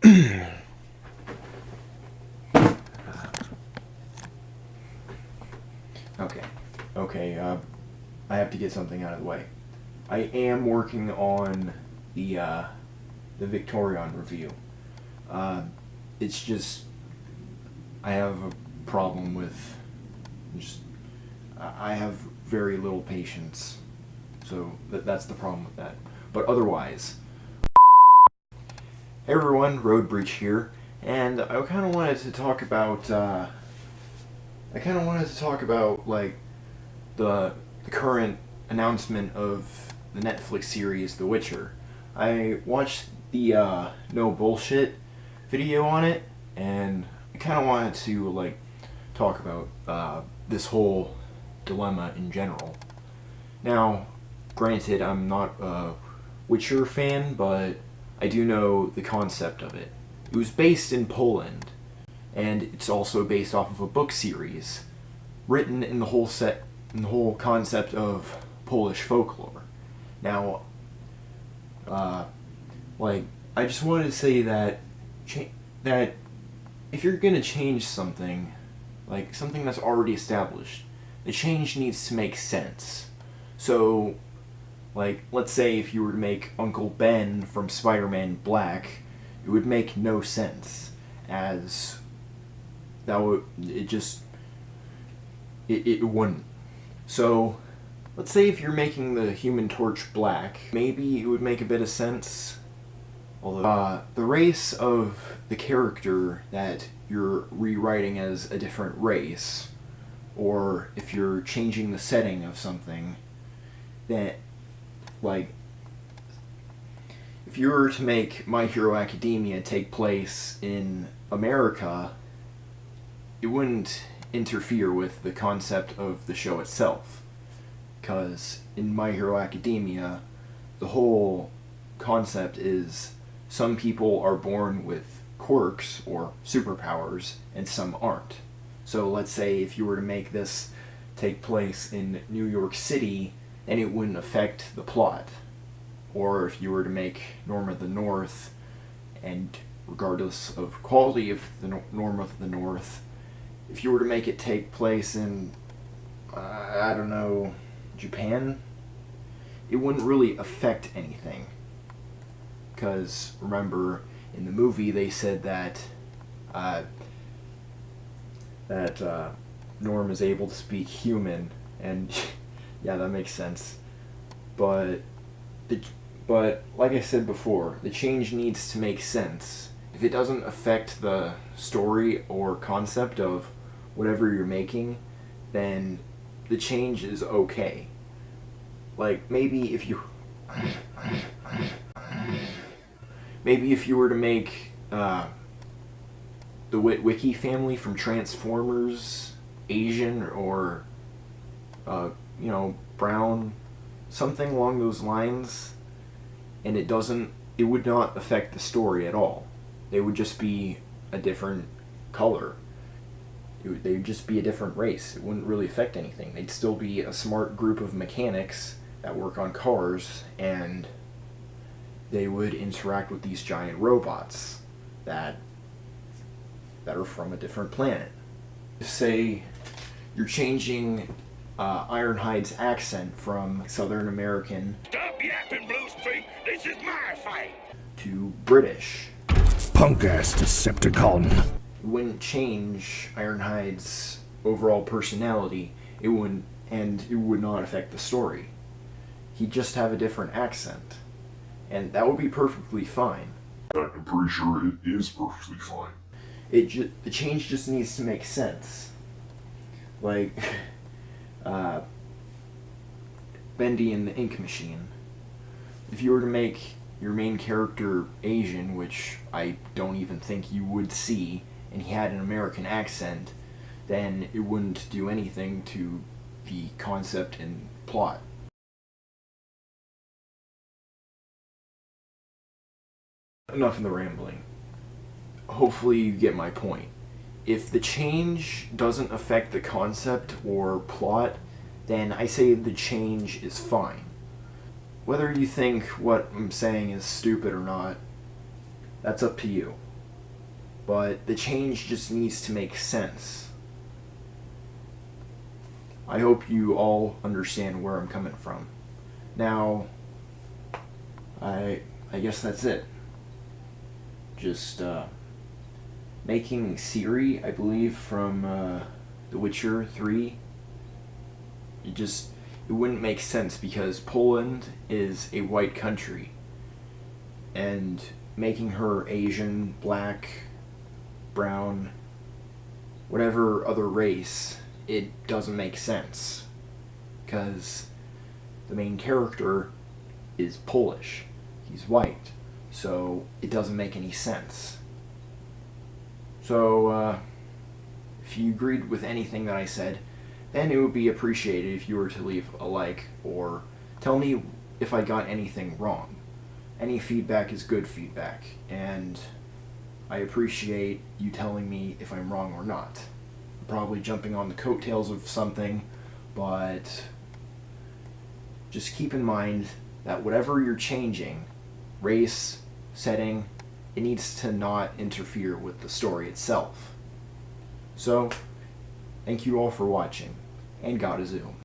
Okay. Okay, I have to get something out of the way. I am working on the Victorion review. Uh, it's just I have a problem with just I have very little patience, so that's the problem with that. But otherwise, hey everyone, Road Breach here, and I kind of wanted to talk about like the current announcement of the Netflix series The Witcher. I watched the no bullshit video on it, and I kind of wanted to like talk about this whole dilemma in general. Now, granted, I'm not a Witcher fan, but I do know the concept of it. It was based in Poland, and it's also based off of a book series written in the whole concept of Polish folklore. Now, like, I just wanted to say that that if you're gonna change something, like something that's already established, the change needs to make sense. So, like, let's say if you were to make Uncle Ben from Spider-Man black, it would make no sense, as that would it wouldn't. So, let's say if you're making the Human Torch black, maybe it would make a bit of sense. Although the race of the character that you're rewriting as a different race, or if you're changing the setting of something, that, like, if you were to make My Hero Academia take place in America, it wouldn't interfere with the concept of the show itself. Because in My Hero Academia, the whole concept is some people are born with quirks or superpowers and some aren't. So let's say if you were to make this take place in New York City, then it wouldn't affect the plot. Or if you were to make Norm of the North, and regardless of quality of the Norm of the North, if you were to make it take place in, I don't know, Japan, it wouldn't really affect anything. Because, remember, in the movie they said that Norm is able to speak human, and yeah, that makes sense. But like I said before, the change needs to make sense. If it doesn't affect the story or concept of whatever you're making, then the change is okay. Like, maybe if you were to make the Witwicky family from Transformers Asian, or brown, something along those lines, and it would not affect the story at all. They would just be a different color. They would just be a different race. It wouldn't really affect anything. They'd still be a smart group of mechanics that work on cars, and they would interact with these giant robots that are from a different planet. Say you're changing Ironhide's accent from Southern American, "Stop yapping, Blue Streak. This is my fight," to British. Punk-ass Decepticon. It wouldn't change Ironhide's overall personality. It would not affect the story. He'd just have a different accent, and that would be perfectly fine. I'm pretty sure it is perfectly fine. The change just needs to make sense. Like, Bendy and the Ink Machine. If you were to make your main character Asian, which I don't even think you would see, and he had an American accent, then it wouldn't do anything to the concept and plot. Enough of the rambling. Hopefully you get my point. If the change doesn't affect the concept or plot, then I say the change is fine. Whether you think what I'm saying is stupid or not, that's up to you. but the change just needs to make sense. I hope you all understand where I'm coming from. Now, I guess that's it. Just making Ciri, I believe, from The Witcher 3, it wouldn't make sense because Poland is a white country, and making her Asian, black, brown, whatever other race, it doesn't make sense because the main character is Polish. He's white, so it doesn't make any sense. So, if you agreed with anything that I said, then it would be appreciated if you were to leave a like or tell me if I got anything wrong. Any feedback is good feedback, and I appreciate you telling me if I'm wrong or not. I'm probably jumping on the coattails of something, but just keep in mind that whatever you're changing, race, setting, it needs to not interfere with the story itself. So, thank you all for watching, and God is Zoom.